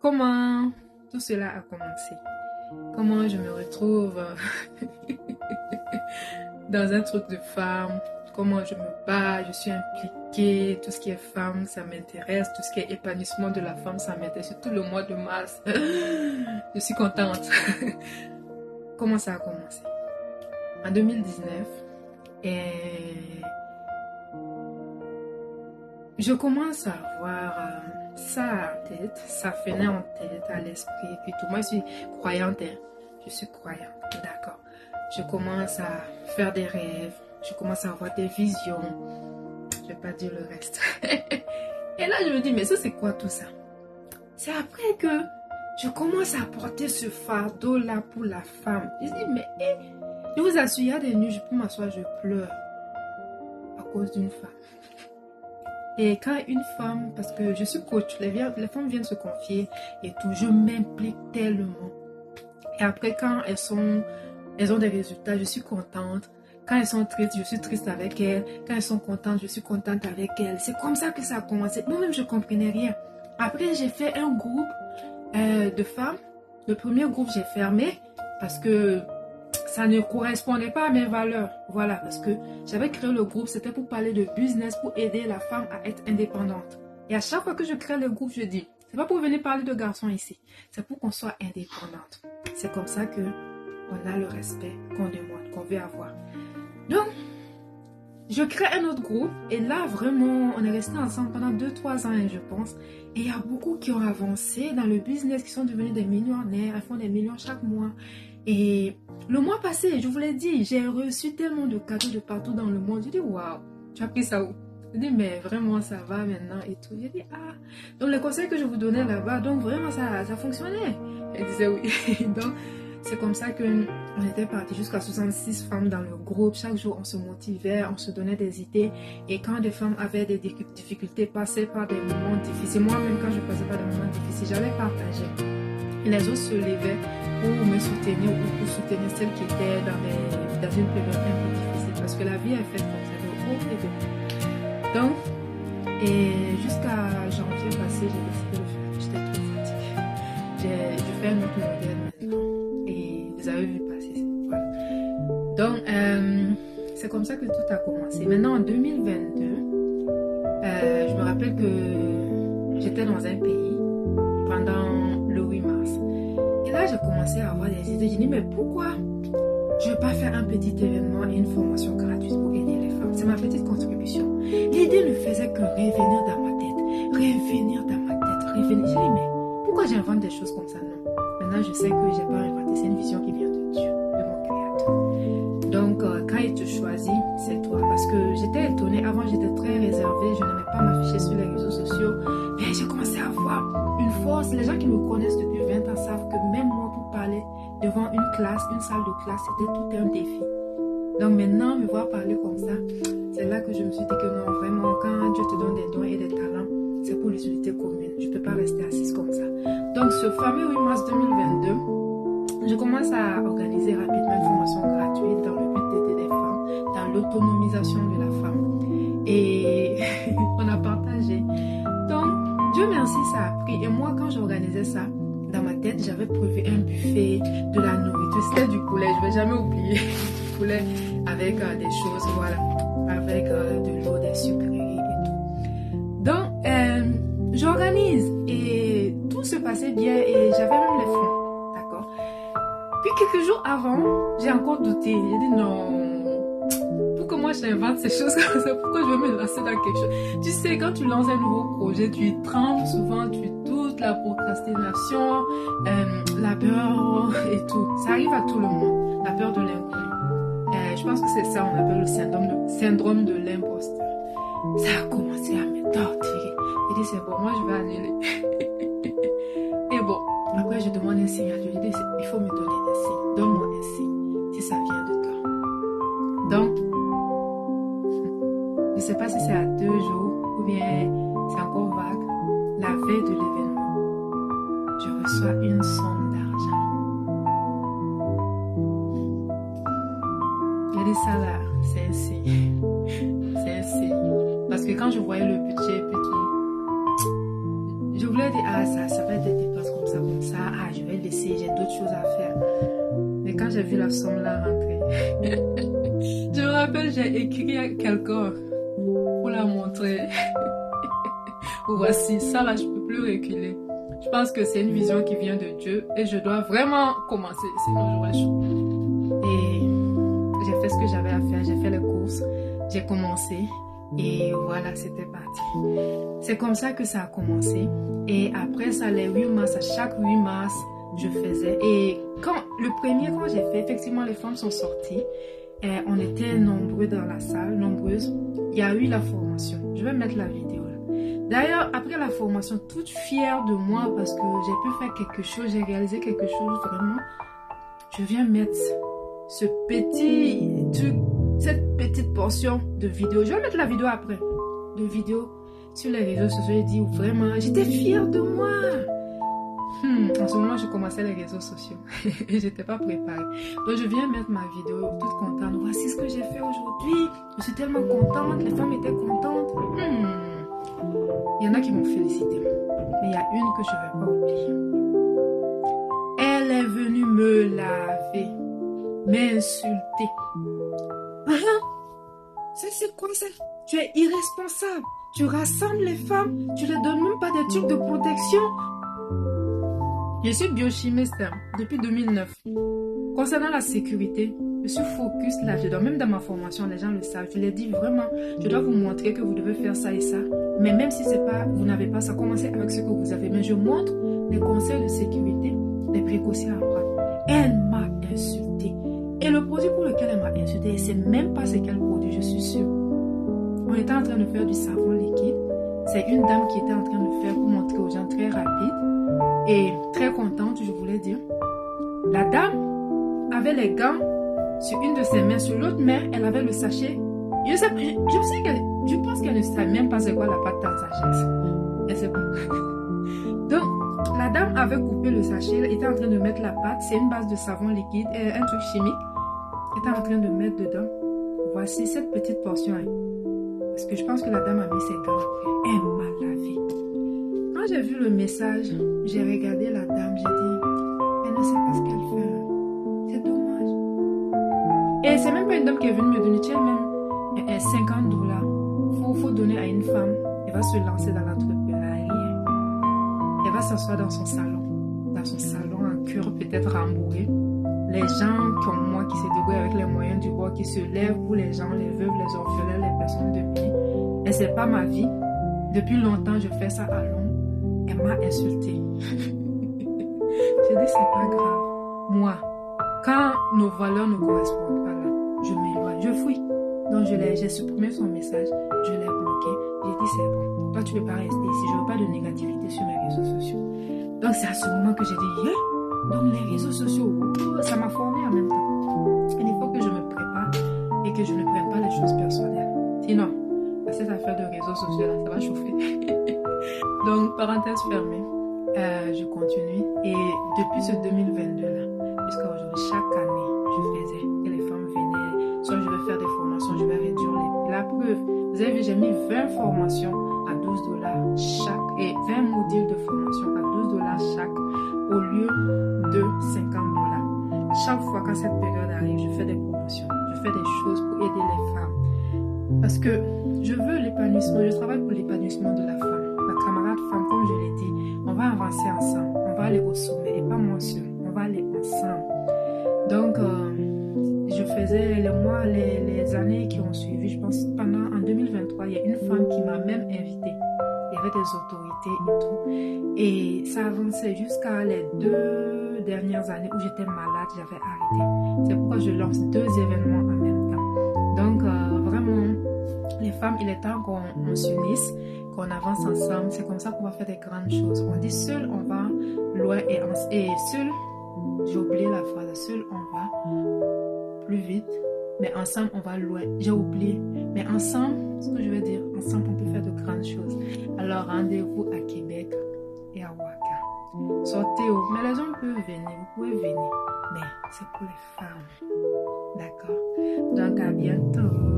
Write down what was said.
comment tout cela a commencé. Comment je me retrouve dans un truc de femme. Comment je me bats, je suis impliquée. Tout ce qui est femme, ça m'intéresse. Tout ce qui est épanouissement de la femme, ça m'intéresse. Surtout le mois de mars. Je suis contente. Comment ça a commencé? En 2019, et je commence à avoir ça en tête, ça venait en tête, à l'esprit, et puis tout. Moi, je suis croyante, hein. Je suis croyante, d'accord. Je commence à faire des rêves, je commence à avoir des visions. Je vais pas dire le reste. Et là, je me dis, mais ça, c'est quoi tout ça? C'est après que je commence à porter ce fardeau-là pour la femme. Je dis, mais je vous assure, il y a des nuits, je peux m'asseoir, je pleure à cause d'une femme. Et quand une femme, parce que je suis coach, les femmes viennent se confier et tout, je m'implique tellement. Et après, quand elles ont des résultats, je suis contente. Quand elles sont tristes, je suis triste avec elles. Quand elles sont contentes, je suis contente avec elles. C'est comme ça que ça a commencé. Moi-même, je ne comprenais rien. Après, j'ai fait un groupe de femmes. Le premier groupe, j'ai fermé parce que ça ne correspondait pas à mes valeurs. Voilà, parce que j'avais créé le groupe, c'était pour parler de business, pour aider la femme à être indépendante. Et à chaque fois que je crée le groupe, je dis, c'est pas pour venir parler de garçons ici, c'est pour qu'on soit indépendante. C'est comme ça que on a le respect qu'on demande, qu'on veut avoir. Donc, je crée un autre groupe et là, vraiment, on est resté ensemble pendant 2-3 ans, je pense. Et il y a beaucoup qui ont avancé dans le business, qui sont devenus des millionnaires, ils font des millions chaque mois. Et le mois passé, je vous l'ai dit, j'ai reçu tellement de cadeaux de partout dans le monde. J'ai dit, waouh, tu as pris ça où? J'ai dit, mais vraiment, ça va maintenant et tout. J'ai dit, ah. Donc, les conseils que je vous donnais là-bas, donc vraiment, ça fonctionnait. Elle disait oui. Donc, c'est comme ça qu'on était parti jusqu'à 66 femmes dans le groupe. Chaque jour, on se motivait, on se donnait des idées. Et quand des femmes avaient des difficultés, passaient par des moments difficiles, moi-même, quand je passais par des moments difficiles, j'allais partager. Et les autres se levaient pour me soutenir ou pour soutenir celles qui étaient dans une période un peu difficile. Parce que la vie est faite comme ça, de haut et de bas. Donc, et jusqu'à janvier passé, j'ai décidé de le faire. J'étais trop fatiguée. Je fais un autre modèle maintenant. Et vous avez vu passer. Voilà. Donc, c'est comme ça que tout a commencé. Maintenant, en 2022, je me rappelle que j'étais dans un pays pendant le 8 mars. Et là, j'ai commencé à avoir des idées. J'ai dit, mais pourquoi je ne vais pas faire un petit événement et une formation gratuite pour aider les femmes? C'est ma petite contribution. L'idée ne faisait que revenir dans ma tête. Revenir dans ma tête. Revenir. J'ai dit, mais pourquoi j'invente des choses comme ça? Non. Maintenant, je sais que je n'ai pas inventé. C'est une vision qui vient de Dieu, de mon Créateur. Donc, quand il te choisit, c'est toi. Parce que j'étais étonnée. Avant, j'étais très réservée. Je n'aimais pas m'afficher sur les réseaux sociaux. Mais j'ai commencé à avoir une force. Les gens qui me connaissent depuis 20 ans savent que même moi, pour parler devant une classe, une salle de classe, c'était tout un défi. Donc maintenant, me voir parler comme ça, c'est là que je me suis dit que non, vraiment, quand Dieu te donne des dons et des talents, c'est pour l'utilité commune. Je ne peux pas rester assise comme ça. Donc ce fameux 8 mars 2022, je commence à organiser rapidement une formation gratuite dans le but d'aider les femmes dans l'autonomisation de la femme. Et on a partagé. Donc, Dieu merci, ça a pris. Et moi, quand j'organisais ça, dans ma tête, j'avais prévu un buffet, de la nourriture. C'était du poulet, je ne vais jamais oublier. Du poulet avec des choses, voilà. Avec de l'eau, des sucreries et tout. Donc, j'organise et tout se passait bien et j'avais même les fonds. D'accord? Puis quelques jours avant, j'ai encore douté. J'ai dit non. Pourquoi moi j'invente ces choses comme ça? Pourquoi je vais me lancer dans quelque chose? Tu sais, quand tu lances un nouveau projet, tu y trembles souvent, tu doutes, la procrastination, la peur et tout. Ça arrive à tout le monde, la peur de l'inconnu. Je pense que c'est ça, on appelle le syndrome de l'imposteur. Ça a commencé à me torturer. J'ai dit, c'est bon, moi je vais annuler. Et bon, après je demande un signe à Dieu. Je dis, il faut me donner un signe. Donne-moi un signe, si ça vient de toi. Donc, je ne sais pas si c'est à 2 jours ou bien c'est encore vague. La veille de l'événement, je reçois une somme d'argent. J'ai dit ça là, c'est un signe. C'est un signe. Parce que quand je voyais le budget et tout, je voulais dire, ah ça va être des dépenses comme ça comme ça. Ah, je vais laisser, j'ai d'autres choses à faire. Mais quand j'ai vu la somme là rentrer, je me rappelle, j'ai écrit à quelqu'un pour la montrer. Voici, ça là, je peux plus reculer. Je pense que c'est une vision qui vient de Dieu et je dois vraiment commencer, sinon j'aurai chaud. Et j'ai fait ce que j'avais à faire, j'ai fait les courses, j'ai commencé et voilà, c'était parti. C'est comme ça que ça a commencé. Et après ça, les 8 mars, à chaque 8 mars, je faisais. Et quand j'ai fait, effectivement, les femmes sont sorties. Et on était nombreux dans la salle, nombreuses. Il y a eu la formation. Je vais mettre la vidéo là. D'ailleurs, après la formation, toute fière de moi parce que j'ai pu faire quelque chose, j'ai réalisé quelque chose vraiment. Je viens mettre ce petit truc, cette petite portion de vidéo. Je vais mettre la vidéo après. De vidéo sur les réseaux sociaux. J'ai dit vraiment, j'étais fière de moi. En ce moment, je commençais les réseaux sociaux et j'étais pas préparée. Donc, je viens mettre ma vidéo toute contente. Voici ce que j'ai fait aujourd'hui. Je suis tellement contente. Les femmes étaient contentes. Il y en a qui m'ont félicité. Mais il y a une que je ne vais pas oublier. Elle est venue me laver, m'insulter. Ça, c'est quoi ça? Tu es irresponsable. Tu rassembles les femmes. Tu leur donnes même pas des trucs de protection. Je suis biochimiste depuis 2009. Concernant la sécurité, je suis focus là-dedans. Même dans ma formation, les gens le savent. Je leur dis vraiment, je dois vous montrer que vous devez faire ça et ça. Mais même si c'est pas, vous n'avez pas ça, commencez avec ce que vous avez. Mais je montre les conseils de sécurité, les précautions à prendre. Elle m'a insulté. Et le produit pour lequel elle m'a insulté, elle ne sait même pas c'est quel produit, je suis sûre. On était en train de faire du savon liquide. C'est une dame qui était en train de faire pour montrer aux gens très rapide. Et très contente, je voulais dire. La dame avait les gants sur une de ses mains, sur l'autre main, elle avait le sachet. Je pense qu'elle ne savait même pas c'est quoi la pâte en sagesse. Elle sait pas. Donc, la dame avait coupé le sachet, elle était en train de mettre la pâte. C'est une base de savon liquide, un truc chimique. Elle était en train de mettre dedans. Voici cette petite portion. Parce que je pense que la dame a mis ses gants après. Elle m'a lavé. Quand j'ai vu le message, j'ai regardé la dame, j'ai dit, elle ne sait pas ce qu'elle fait. C'est dommage. Et c'est même pas une dame qui est venue me donner, tiens, même $50. Faut donner à une femme. Elle va se lancer dans l'entrepreneuriat. Elle va s'asseoir dans son salon en cuir peut-être rembourré. Les gens comme moi qui se débrouillent avec les moyens du bord, qui se lèvent pour les gens, les veuves, les orphelins, les personnes démunies. Et c'est pas ma vie. Depuis longtemps, je fais ça à l'ombre. Elle m'a insulté. Je dis, c'est pas grave. Moi, quand nos valeurs ne correspondent pas là, je m'éloigne, je fuis. Donc, j'ai supprimé son message, je l'ai bloqué. J'ai dit, c'est bon. Toi, tu ne peux pas rester ici. Je ne veux pas de négativité sur mes réseaux sociaux. Donc, c'est à ce moment que j'ai dit, donc les réseaux sociaux, ça m'a formé en même temps. Il faut que je me prépare et que je ne prenne pas les choses personnelles. Sinon, cette affaire de réseaux sociaux, là, ça va chauffer. Donc, parenthèse fermée, je continue. Et depuis ce 2022-là, jusqu'à aujourd'hui, chaque année, je faisais que les femmes venaient. Soit je vais faire des formations, je vais réduire la preuve. Vous avez vu, j'ai mis 20 formations à $12 chaque et 20 modules de formation à $12 chaque au lieu de $50. Chaque fois quand cette période arrive, je fais des promotions, je fais des choses pour aider les femmes. Parce que je veux l'épanouissement, je travaille pour l'épanouissement de la femme. Ma camarade femme, comme je l'ai dit, on va avancer ensemble, on va aller au sommet et pas moi seul, on va aller ensemble. Donc, je faisais les années qui ont suivi, je pense en 2023, il y a une femme qui m'a même invitée. Il y avait des autorités et tout. Et ça avançait jusqu'à les 2 dernières années où j'étais malade, j'avais arrêté. C'est pourquoi je lance 2 événements en même temps. Donc, vraiment, les femmes, il est temps qu'on s'unisse, qu'on avance ensemble. C'est comme ça qu'on va faire des grandes choses. On dit seul, on va loin et seul, j'ai oublié la phrase, seul, on va plus vite. Mais ensemble, on va loin. J'ai oublié. Mais ensemble, ce que je veux dire, ensemble, on peut faire de grandes choses. Alors, rendez-vous à Québec et à Ouaka. Sortez où? Mais les hommes peuvent venir. Vous pouvez venir. Mais c'est pour les femmes. D'accord? Donc, à bientôt.